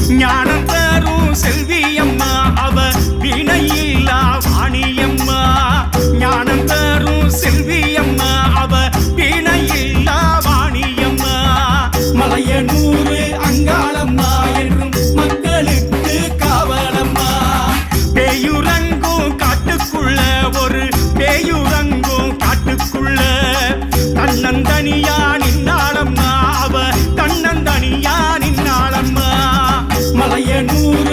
ஞானம் தரும் செல்வியம்மா அவ வினையில்லா வாணியம்மா. ஞானம் தரும் செல்வியம்மா அவ வினையில்லா வாணியம்மா. மலையனூரு அங்காளம்மா என்றும் மக்களுக்கு காவலம்மா. பேயுறங்கும் காட்டுக்குள்ள ஒரு பேயுறங்கும் காட்டுக்குள்ள தன்னந்தனியா நின்னாளம்மா அவ தன்னந்தனியா நின்னாளம்மா. மலையனூர்